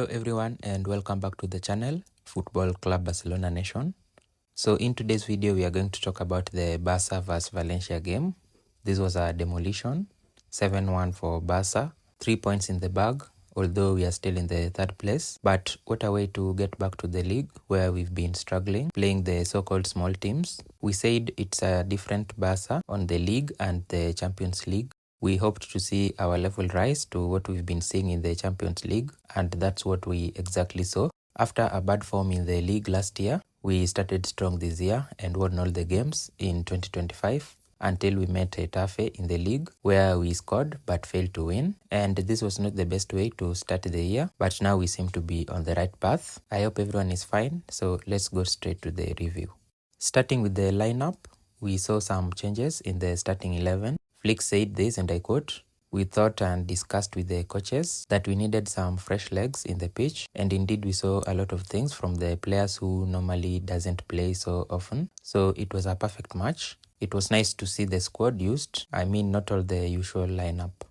Hello everyone and welcome back to the channel, Football Club Barcelona Nation. So in today's video we are going to talk about the Barca vs Valencia game. This was a demolition, 7-1 for Barca, 3 points in the bag, although we are still in the third place. But what a way to get back to the league where we've been struggling, playing the so-called small teams. We said it's a different Barca on the league and the Champions League. We hoped to see our level rise to what we've been seeing in the Champions League, and that's what we exactly saw. After a bad form in the league last year, we started strong this year and won all the games in 2025 until we met Getafe in the league where we scored but failed to win. And this was not the best way to start the year, but now we seem to be on the right path. I hope everyone is fine, so let's go straight to the review. Starting with the lineup, we saw some changes in the starting 11. Flick said this, and I quote, "We thought and discussed with the coaches that we needed some fresh legs in the pitch, and indeed we saw a lot of things from the players who normally doesn't play so often. So it was a perfect match. It was nice to see the squad used. I mean, not all the usual lineup."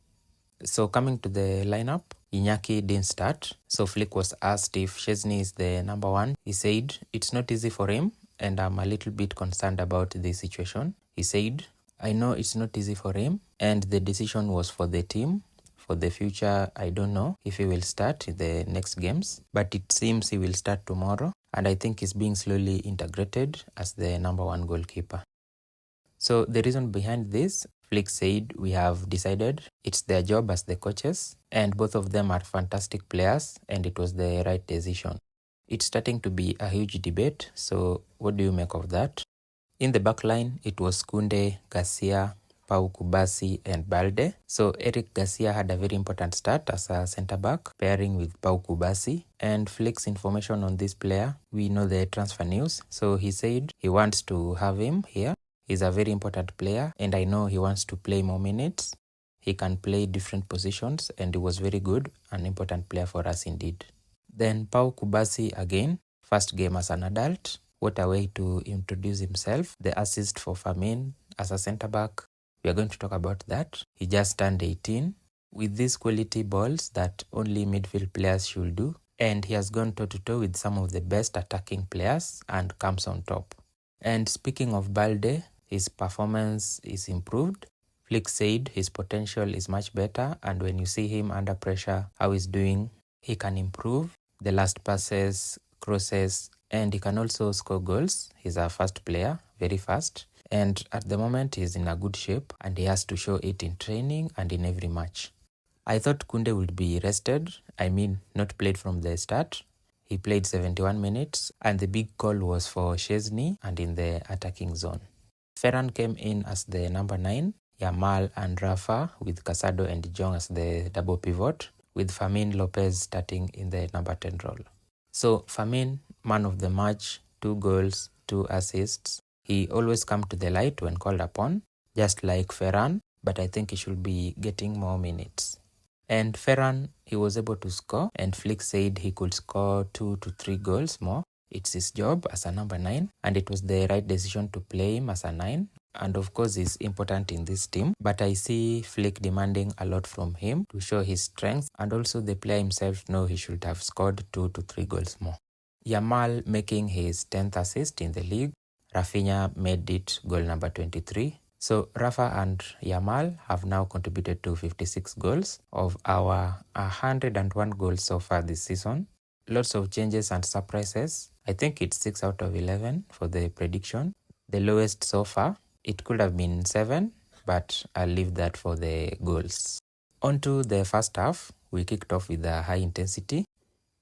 So coming to the lineup, Iñaki didn't start. So Flick was asked if Szczesny is the number one. He said it's not easy for him, and I'm a little bit concerned about the situation. He said, "I know it's not easy for him, and the decision was for the team. For the future, I don't know if he will start in the next games, but it seems he will start tomorrow, and I think he's being slowly integrated as the number one goalkeeper." So the reason behind this, Flick said, "We have decided it's their job as the coaches, and both of them are fantastic players, and it was the right decision." It's starting to be a huge debate, so what do you make of that? In the back line, it was Koundé, Garcia, Pau Kubasi, and Balde. So Eric Garcia had a very important start as a centre-back, pairing with Pau Kubasi. And Flick's information on this player, we know the transfer news, so he said he wants to have him here. He's a very important player, and I know he wants to play more minutes. He can play different positions, and he was very good, an important player for us indeed. Then Pau Kubasi again, first game as an adult. What a way to introduce himself. The assist for Firmino as a centre-back. We are going to talk about that. He just turned 18 with these quality balls that only midfield players should do. And he has gone toe-to-toe with some of the best attacking players and comes on top. And speaking of Balde, his performance is improved. Flick said his potential is much better, and when you see him under pressure, how he's doing, he can improve the last passes, crosses, and he can also score goals. He's a fast player, very fast. And at the moment, he's in a good shape, and he has to show it in training and in every match. I thought Koundé would be rested. I mean, not played from the start. He played 71 minutes, and the big call was for Szczesny and in the attacking zone. Ferran came in as the number 9, Yamal and Rafa with Casado and De Jong as the double pivot, with Fermin Lopez starting in the number 10 role. So Fermin, man of the match, 2 goals, 2 assists. He always comes to the light when called upon, just like Ferran, but I think he should be getting more minutes. And Ferran, he was able to score, and Flick said he could score 2 to 3 goals more. It's his job as a number 9, and it was the right decision to play him as a 9. And of course, he's important in this team, but I see Flick demanding a lot from him to show his strength, and also the player himself know he should have scored 2 to 3 goals more. Yamal making his 10th assist in the league. Rafinha made it goal number 23. So Rafa and Yamal have now contributed to 56 goals of our 101 goals so far this season. Lots of changes and surprises. I think it's 6 out of 11 for the prediction. The lowest so far. It could have been 7, but I'll leave that for the goals. On to the first half. We kicked off with a high intensity.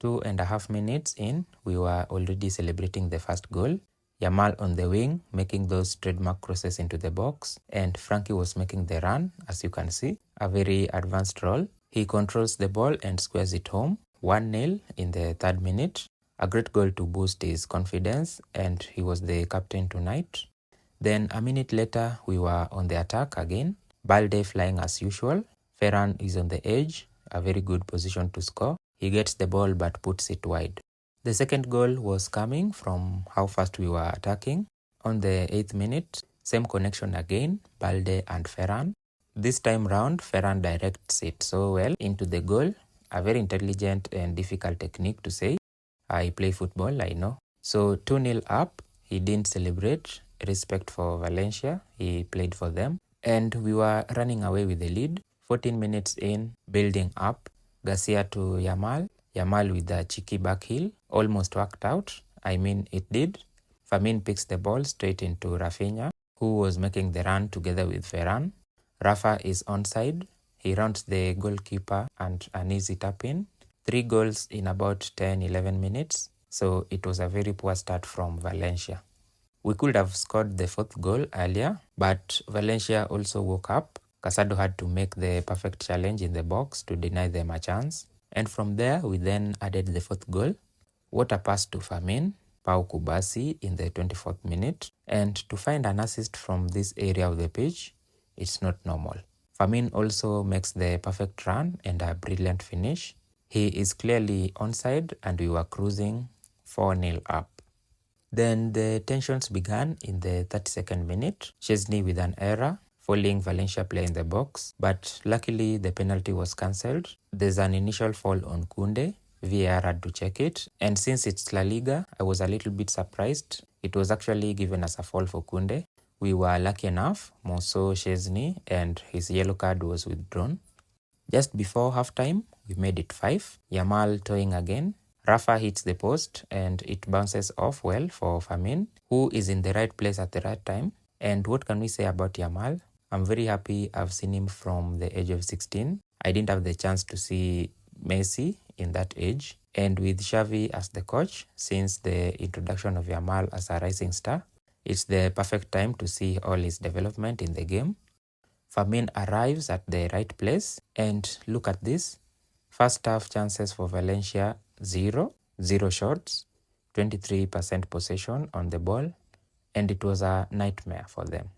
2.5 minutes in, we were already celebrating the first goal. Yamal on the wing, making those trademark crosses into the box, and Frankie was making the run, as you can see, a very advanced role. He controls the ball and squares it home. 1-0 in the 3rd minute. A great goal to boost his confidence, and he was the captain tonight. Then a minute later, we were on the attack again. Balde flying as usual. Ferran is on the edge, a very good position to score. He gets the ball but puts it wide. The second goal was coming from how fast we were attacking. On the 8th minute, same connection again, Balde and Ferran. This time round, Ferran directs it so well into the goal, a very intelligent and difficult technique to say. I play football, I know. So 2-0 up, he didn't celebrate. Respect for Valencia, he played for them. And we were running away with the lead. 14 minutes in, building up. Garcia to Yamal. Yamal with the cheeky back heel. Almost worked out. I mean, it did. Fermin picks the ball straight into Rafinha, who was making the run together with Ferran. Rafa is onside. He rounds the goalkeeper and an easy tap in. 3 goals in about 10-11 minutes. So it was a very poor start from Valencia. We could have scored the 4th goal earlier, but Valencia also woke up. Casado had to make the perfect challenge in the box to deny them a chance. And from there, we then added the 4th goal. What a pass to Fermin, Pau Kubasi in the 24th minute. And to find an assist from this area of the pitch, it's not normal. Fermin also makes the perfect run and a brilliant finish. He is clearly onside and we were cruising 4-0 up. Then the tensions began in the 32nd minute. Chesney with an error, falling Valencia player in the box, but luckily the penalty was cancelled. There's an initial fall on Koundé. VAR had to check it, and since it's La Liga, I was a little bit surprised. It was actually given as a foul for Koundé. We were lucky enough, more so Chesney, and his yellow card was withdrawn. Just before halftime, we made it 5. Yamal toying again. Rafa hits the post and it bounces off well for Fermin, who is in the right place at the right time. And what can we say about Yamal? I'm very happy I've seen him from the age of 16. I didn't have the chance to see Messi in that age. And with Xavi as the coach, since the introduction of Yamal as a rising star, it's the perfect time to see all his development in the game. Fermin arrives at the right place, and look at this. First half chances for Valencia, 0 shots, 23% possession on the ball, and it was a nightmare for them.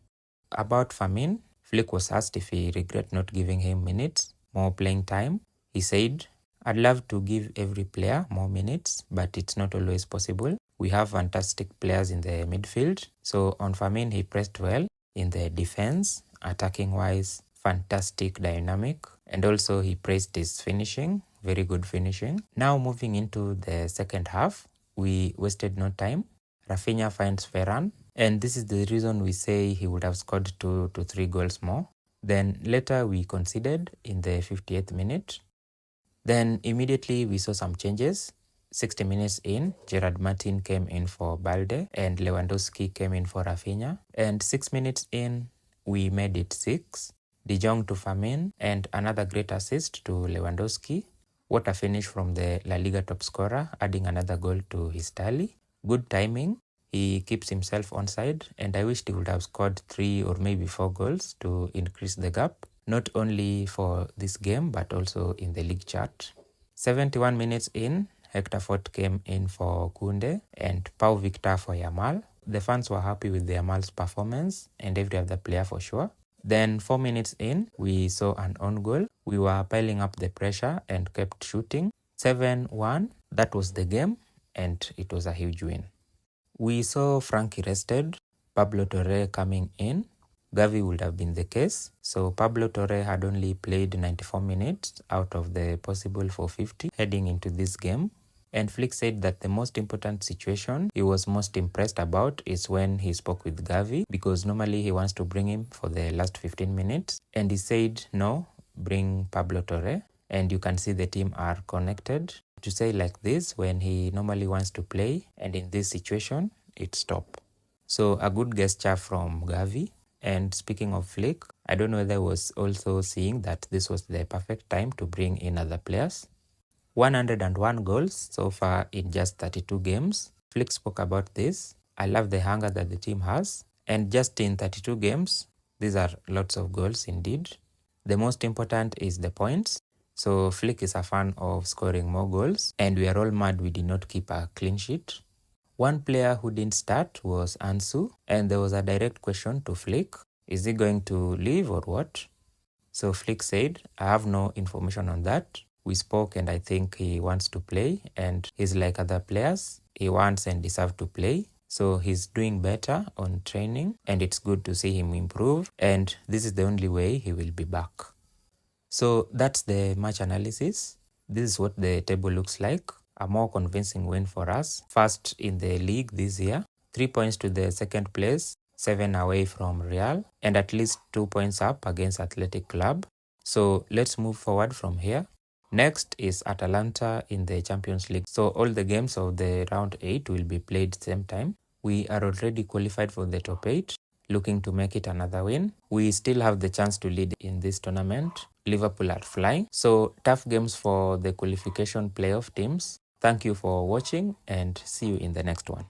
About Fermin, Flick was asked if he regret not giving him minutes, more playing time. He said, I'd love to give every player more minutes, but it's not always possible. We have fantastic players in the midfield. So on Fermin, he pressed well in the defense, attacking wise, fantastic dynamic, and also he praised his finishing, very good finishing. Now moving into the second half, we wasted no time. Rafinha finds Ferran, and this is the reason we say he would have scored 2 to 3 goals more. Then later we conceded in the 58th minute. Then immediately we saw some changes. 60 minutes in, Gerard Martin came in for Balde and Lewandowski came in for Rafinha. And 6 minutes in, we made it 6. De Jong to Fermin and another great assist to Lewandowski. What a finish from the La Liga top scorer, adding another goal to his tally. Good timing. He keeps himself onside, and I wished he would have scored 3 or maybe 4 goals to increase the gap, not only for this game but also in the league chart. 71 minutes in, Hector Fort came in for Koundé and Pau Victor for Yamal. The fans were happy with the Yamal's performance and every other player for sure. Then 4 minutes in, we saw an own goal. We were piling up the pressure and kept shooting. 7-1, that was the game, and it was a huge win. We saw Frankie rested, Pablo Torre coming in. Gavi would have been the case. So Pablo Torre had only played 94 minutes out of the possible 450 heading into this game. And Flick said that the most important situation he was most impressed about is when he spoke with Gavi, because normally he wants to bring him for the last 15 minutes. And he said, no, bring Pablo Torre. And you can see the team are connected. To say like this, when he normally wants to play, and in this situation, it's stop. So a good gesture from Gavi. And speaking of Flick, I don't know whether he was also seeing that this was the perfect time to bring in other players. 101 goals so far in just 32 games. Flick spoke about this. I love the hunger that the team has. And just in 32 games, these are lots of goals indeed. The most important is the points. So Flick is a fan of scoring more goals. And we are all mad we did not keep a clean sheet. One player who didn't start was Ansu. And there was a direct question to Flick. Is he going to leave or what? So Flick said, I have no information on that. We spoke and I think he wants to play, and he's like other players. He wants and deserves to play. So he's doing better on training and it's good to see him improve. And this is the only way he will be back. So that's the match analysis. this is what the table looks like. A more convincing win for us. First in the league this year, 3 points to the second place, 7 away from Real, and at least 2 points up against Athletic Club. So let's move forward from here. Next is Atalanta in the Champions League. So all the games of the round 8 will be played same time. We are already qualified for the top 8, looking to make it another win. We still have the chance to lead in this tournament. Liverpool are flying. So tough games for the qualification playoff teams. Thank you for watching and see you in the next one.